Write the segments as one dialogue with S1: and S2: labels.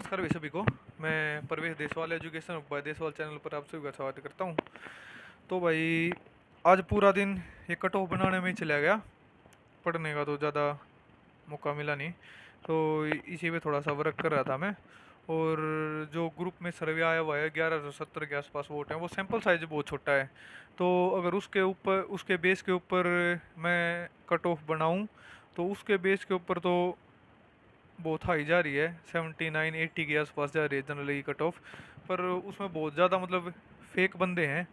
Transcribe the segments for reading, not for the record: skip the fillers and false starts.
S1: नमस्कार भाई सभी को। मैं Parvesh Deswal education by Deswal channel पर आप सभी का स्वागत करता हूँ। तो भाई आज पूरा दिन ये कट ऑफ बनाने में ही चला गया। पढ़ने का तो ज़्यादा मौका मिला नहीं, तो इसी पे थोड़ा सा वर्क कर रहा था मैं। और जो ग्रुप में सर्वे आया हुआ है 1170 के आसपास वोट हैं, वो सैंपल साइज बहुत छोटा है। तो अगर उसके ऊपर उसके बेस के ऊपर मैं कट ऑफ बनाऊँ तो उसके बेस के ऊपर तो बहुत हाई जा रही है, 79-80 के आसपास जा रही है जनरली कट ऑफ। पर उसमें बहुत ज़्यादा मतलब फेक बंदे हैं,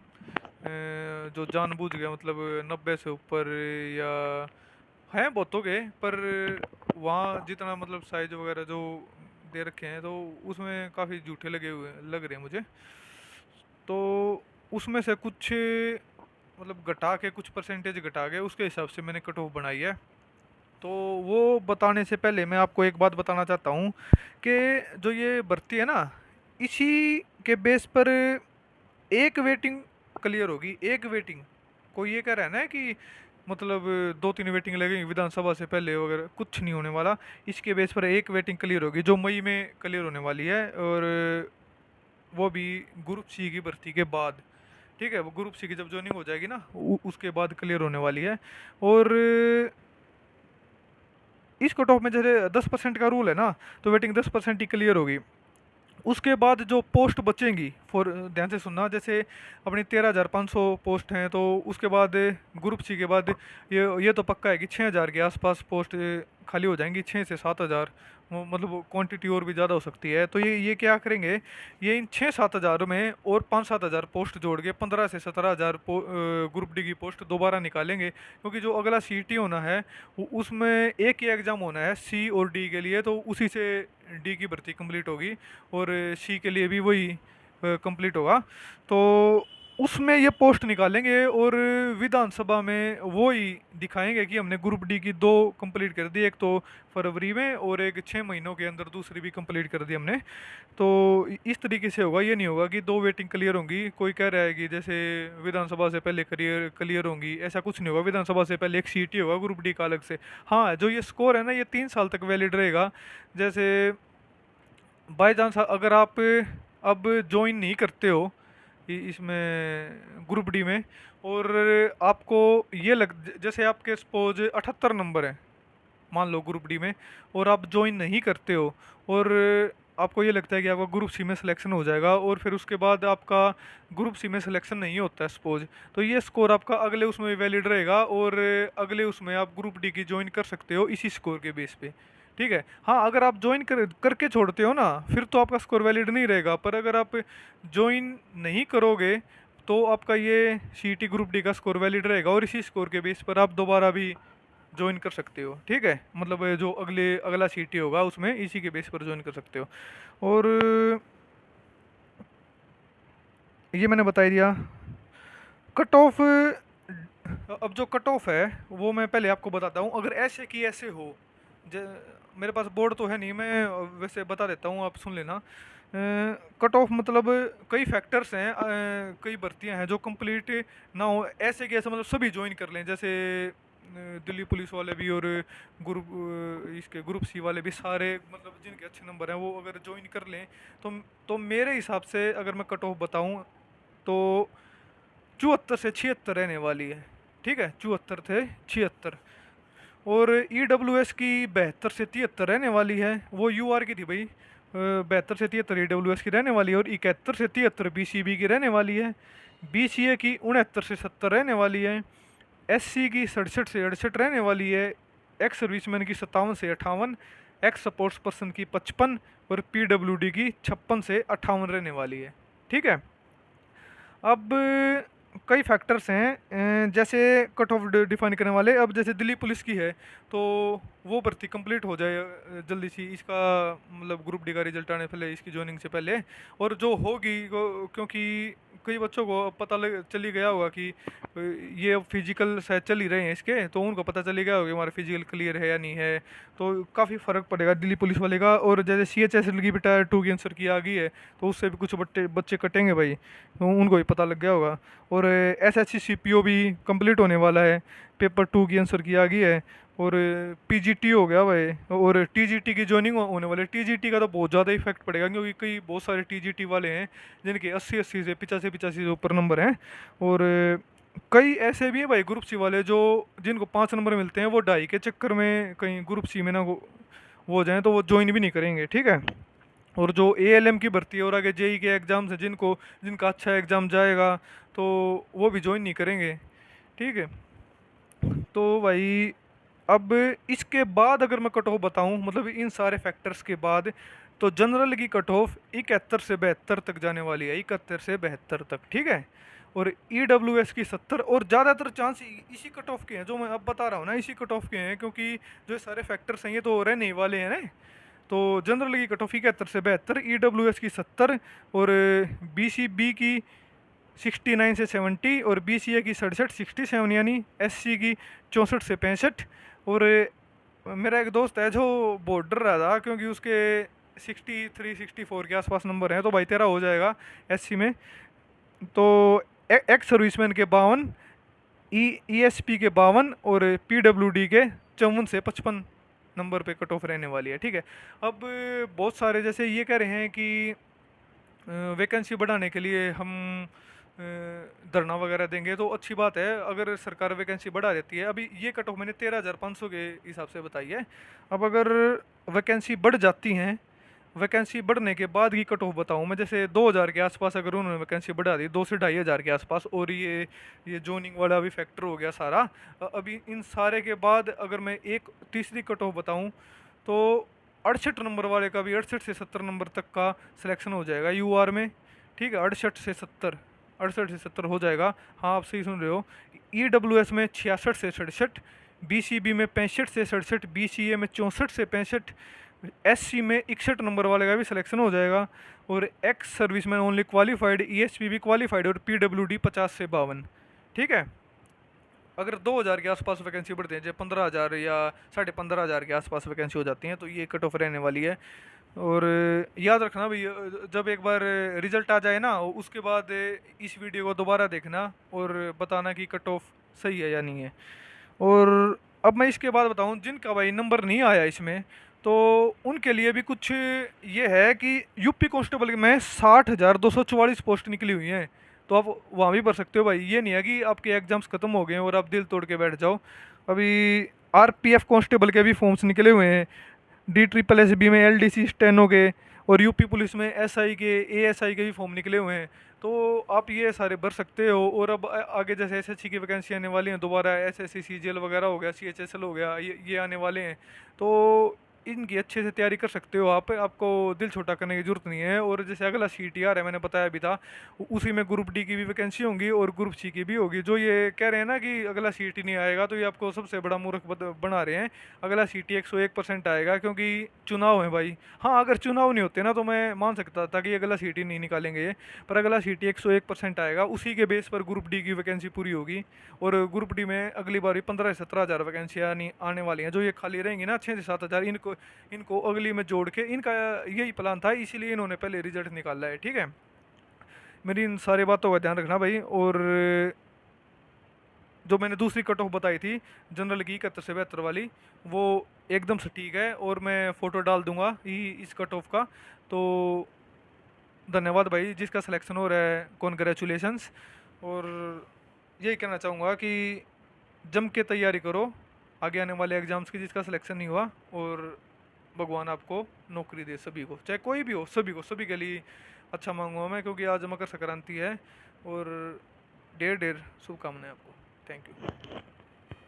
S1: जो जानबूझ के मतलब 90 से ऊपर या हैं बहुतों के। पर वहाँ जितना मतलब साइज वगैरह जो दे रखे हैं तो उसमें काफ़ी झूठे लग रहे हैं मुझे। तो उसमें से कुछ मतलब घटा के, कुछ परसेंटेज घटा के उसके हिसाब से मैंने कट ऑफ बनाई है। तो वो बताने से पहले मैं आपको एक बात बताना चाहता हूँ कि जो ये भर्ती है ना, इसी के बेस पर एक वेटिंग क्लियर होगी। एक वेटिंग, कोई ये कह रहा है ना कि मतलब 2-3 वेटिंग लगेंगी विधानसभा से पहले वगैरह, कुछ नहीं होने वाला। इसके बेस पर एक वेटिंग क्लियर होगी जो मई में क्लियर होने वाली है, और वो भी ग्रुप सी की भर्ती के बाद। ठीक है, वो ग्रुप सी की जब ज्वाइनिंग हो जाएगी ना, उसके बाद क्लियर होने वाली है। और इस कट ऑफ में जैसे 10% का रूल है ना, तो वेटिंग 10% ही क्लियर होगी। उसके बाद जो पोस्ट बचेंगी, फॉर ध्यान से सुनना, जैसे अपनी 13,500 पोस्ट हैं, तो उसके बाद ग्रुप सी के बाद ये तो पक्का है कि 6,000 के आसपास पोस्ट खाली हो जाएंगी, 6 से 7 हज़ार। मतलब क्वांटिटी और भी ज़्यादा हो सकती है। तो ये क्या करेंगे, ये इन 6-7 हज़ार में और 5-7 हज़ार पोस्ट जोड़ के 15 से 17 हज़ार ग्रुप डी की पोस्ट दोबारा निकालेंगे। क्योंकि जो अगला सीटी होना है उसमें एक ही एग्ज़ाम होना है सी और डी के लिए, तो उसी से डी की भर्ती कंप्लीट होगी और सी के लिए भी वही कंप्लीट होगा। तो उसमें ये पोस्ट निकालेंगे और विधानसभा में वो ही दिखाएंगे कि हमने ग्रुप डी की 2 कंप्लीट कर दी, एक तो फरवरी में और एक 6 महीनों के अंदर दूसरी भी कंप्लीट कर दी हमने। तो इस तरीके से होगा, ये नहीं होगा कि 2 वेटिंग क्लियर होंगी। कोई कह रहा है कि जैसे विधानसभा से पहले क्लियर क्लियर होंगी, ऐसा कुछ नहीं होगा। विधानसभा से पहले एक सीट ही होगा ग्रुप डी का अलग से। हाँ, जो ये स्कोर है ना, ये 3 साल तक वैलिड रहेगा। जैसे बाय चांस अगर आप अब ज्वाइन नहीं करते हो इसमें ग्रुप डी में, और आपको ये लग, जैसे आपके सपोज 78 नंबर है मान लो ग्रुप डी में, और आप ज्वाइन नहीं करते हो, और आपको ये लगता है कि आपका ग्रुप सी में सिलेक्शन हो जाएगा, और फिर उसके बाद आपका ग्रुप सी में सिलेक्शन नहीं होता है सपोज, तो ये स्कोर आपका अगले उसमें वैलिड रहेगा, और अगले उसमें आप ग्रुप डी की ज्वाइन कर सकते हो इसी स्कोर के बेस पे। ठीक है। हाँ, अगर आप ज्वाइन करके छोड़ते हो ना, फिर तो आपका स्कोर वैलिड नहीं रहेगा। पर अगर आप ज्वाइन नहीं करोगे तो आपका ये सी टी ग्रुप डी का स्कोर वैलिड रहेगा, और इसी स्कोर के बेस पर आप दोबारा भी ज्वाइन कर सकते हो। ठीक है, मतलब जो अगला सीटी होगा उसमें इसी के बेस पर ज्वाइन कर सकते हो। और ये मैंने बता ही दिया। कट ऑफ, अब जो कट ऑफ है वो मैं पहले आपको बताता हूँ। अगर ऐसे की ऐसे हो, मेरे पास बोर्ड तो है नहीं, मैं वैसे बता देता हूँ, आप सुन लेना। कट ऑफ मतलब कई फैक्टर्स हैं, कई भर्तियां हैं जो कंप्लीट ना हो, ऐसे कि ऐसे मतलब सभी ज्वाइन कर लें। जैसे दिल्ली पुलिस वाले भी, और ग्रुप इसके ग्रुप सी वाले भी, सारे मतलब जिनके अच्छे नंबर हैं वो अगर ज्वाइन कर लें, तो मेरे हिसाब से अगर मैं कट ऑफ बताऊं तो 74 से 76 रहने वाली है। ठीक है, 74 से 76। और EWS की 72 से 73 रहने वाली है, वो UR की थी भाई। 72 से 73 EWS की रहने वाली है, और 71 से 73 BCB की रहने वाली है। BCA की 69 से 70 रहने वाली है। SC की 67 से 68 रहने वाली है। एक्स सर्विसमैन की 57 से 58, एक्स सपोर्ट्स पर्सन की 55, और PWD की 56 से 58 रहने वाली है। ठीक है। अब कई फैक्टर्स हैं जैसे कट ऑफ डिफाइन करने वाले। अब जैसे दिल्ली पुलिस की है, तो वो भर्ती कंप्लीट हो जाए जल्दी सी, इसका मतलब ग्रुप डी का रिजल्ट आने पहले, इसकी ज्वाइनिंग से पहले। और जो होगी क्योंकि कई बच्चों को पता चली गया होगा कि ये फिजिकल शायद चल ही रहे हैं इसके, तो उनको पता चली गया होगा कि हमारा फिजिकल क्लियर है या नहीं है। तो काफ़ी फ़र्क पड़ेगा दिल्ली पुलिस वाले का। और जैसे CHSL की भी टायर 2 की आंसर की आ गई है, तो उससे भी कुछ बच्चे कटेंगे भाई, तो उनको भी पता लग गया होगा। और SHC CPO भी कंप्लीट होने वाला है, पेपर 2 की आंसर की आ गई है। और पीजीटी हो गया भाई, और टीजीटी की ज्वाइनिंग होने वाली है। टीजीटी का तो बहुत ज़्यादा इफेक्ट पड़ेगा, क्योंकि कई बहुत सारे टीजीटी वाले हैं जिनके 80 80 से 85 85 से ऊपर नंबर हैं। और कई ऐसे भी हैं भाई ग्रुप सी वाले जो, जिनको 5 नंबर मिलते हैं, वो ढाई के चक्कर में कहीं ग्रुप सी में ना वो हो जाएं तो वो ज्वाइन भी नहीं करेंगे, ठीक है। और जो एएलएम की भर्ती है और आगे जेई के एग्ज़ाम्स है, जिनका अच्छा एग्ज़ाम जाएगा, तो वो भी ज्वाइन नहीं करेंगे, ठीक है। तो भाई अब इसके बाद अगर मैं कट ऑफ बताऊं, मतलब इन सारे फैक्टर्स के बाद, तो जनरल की कट ऑफ 71 से 72 तक जाने वाली है, 71 से 72 तक, ठीक है। और ईडब्ल्यूएस की 70, और ज़्यादातर चांस इसी कट ऑफ के हैं जो मैं अब बता रहा हूँ ना, इसी कट ऑफ के हैं, क्योंकि जो सारे फैक्टर्स हैं ये तो रहने ही वाले हैं ना। तो जनरल की कट ऑफ 71 से 72, ईडब्ल्यूएस की 70, और बीसीबी की 69 से 70, और बीसीए की 67 67, यानी एससी की 64 से 65। और मेरा एक दोस्त है जो बॉर्डर रहा था, क्योंकि उसके 63 64 के आसपास नंबर हैं, तो भाई तेरा हो जाएगा एससी में। तो एक्स सर्विसमैन के 52, ईएसपी के 52, और पीडब्ल्यूडी के 54 से 55 नंबर पे कट ऑफ रहने वाली है, ठीक है। अब बहुत सारे जैसे ये कह रहे हैं कि वैकेंसी बढ़ाने के लिए हम धरना वगैरह देंगे, तो अच्छी बात है अगर सरकार वैकेंसी बढ़ा देती है। अभी ये कट ऑफ मैंने 13,500 के हिसाब से बताई है। अब अगर वैकेंसी बढ़ जाती हैं, वैकेंसी बढ़ने के बाद की कट ऑफ बताऊँ मैं, जैसे 2,000 के आसपास अगर उन्होंने वैकेंसी बढ़ा दी, 2 से 2,500 के आसपास, और ये जोनिंग वाला भी फैक्टर हो गया सारा। अभी इन सारे के बाद अगर मैं एक तीसरी कट ऑफ बताऊँ, तो 68 नंबर वाले का भी 68 से 70 नंबर तक का सिलेक्शन हो जाएगा यूआर में, ठीक है। 68 से 70, 68 से 70 हो जाएगा। हाँ आप सही सुन रहे हो। ईडब्ल्यूएस में 66 से 67, बीसीबी में 65 से 67, बीसीए में 64 से 65, एससी में 61 नंबर वाले का भी सिलेक्शन हो जाएगा। और एक्स सर्विस में ओनली क्वालिफाइड, ईएसपी भी क्वालिफाइड, और पीडब्ल्यूडी 50 से 52, ठीक है। अगर 2,000 के आसपास वैकेंसी बढ़ती है, जैसे 15,000 या 15,500 के आसपास वैकेंसी हो जाती हैं, तो ये कट ऑफ रहने वाली है। और याद रखना भाई, जब एक बार रिजल्ट आ जाए ना, उसके बाद इस वीडियो को दोबारा देखना और बताना कि कट ऑफ सही है या नहीं है। और अब मैं इसके बाद बताऊं, जिनका भाई नंबर नहीं आया इसमें, तो उनके लिए भी कुछ ये है कि यूपी कांस्टेबल में 60,244 पोस्ट निकली हुई हैं, तो आप वहाँ भी भर सकते हो भाई। ये नहीं है कि आपके एग्जाम्स खत्म हो गए हैं और आप दिल तोड़ के बैठ जाओ। अभी आरपीएफ कांस्टेबल के भी फॉर्म्स निकले हुए हैं, डी ट्रिपल एस बी में एलडीसी स्टेनो के, और यूपी पुलिस में एसआई के, एएसआई के भी फॉर्म निकले हुए हैं, तो आप ये सारे भर सकते हो। और अब आगे जैसे एसएससी की वैकेंसी आने वाली हैं, दोबारा एसएससी सीजीएल वगैरह हो गया, सीएचएसएल हो गया, ये आने वाले हैं, तो इनकी अच्छे से तैयारी कर सकते हो आप। आपको दिल छोटा करने की जरूरत नहीं है। और जैसे अगला सीटीआर है, मैंने बताया भी था, उसी में ग्रुप डी की भी वैकेंसी होंगी और ग्रुप सी की भी होगी। जो ये कह रहे हैं ना कि अगला सीटी नहीं आएगा, तो ये आपको सबसे बड़ा मूर्ख बना रहे हैं। अगला सीटी 101% आएगा, क्योंकि चुनाव है भाई। हाँ अगर चुनाव नहीं होते ना, तो मैं मान सकता था कि अगला सीटी नहीं निकालेंगे ये, पर अगला सीटी 101% आएगा, उसी के बेस पर ग्रुप डी की वैकेंसी पूरी होगी। और ग्रुप डी में अगली बार 15 से 17 हज़ार वैकेंसियाँ आने वाली हैं, जो ये खाली रहेंगी ना 6 से 7 हज़ार, इनको इनको अगली में जोड़ के, इनका यही प्लान था, इसीलिए इन्होंने पहले रिजल्ट निकाला है, ठीक है। मेरी इन सारी बातों का ध्यान रखना भाई। और जो मैंने दूसरी कट ऑफ बताई थी जनरल की 71 से 72 वाली, वो एकदम सटीक है, और मैं फ़ोटो डाल दूंगा इस कट ऑफ का। तो धन्यवाद भाई, जिसका सिलेक्शन हो रहा है कॉन्ग्रेचुलेशंस। और यही कहना चाहूँगा कि जम के तैयारी करो आगे आने वाले एग्जाम्स की, जिसका सिलेक्शन नहीं हुआ, और भगवान आपको नौकरी दे, सभी को, चाहे कोई भी हो, सभी के लिए अच्छा मांगूंगा मैं, क्योंकि आज मकर संक्रांति है। और ढेर ढेर शुभकामनाएं आपको। Thank you.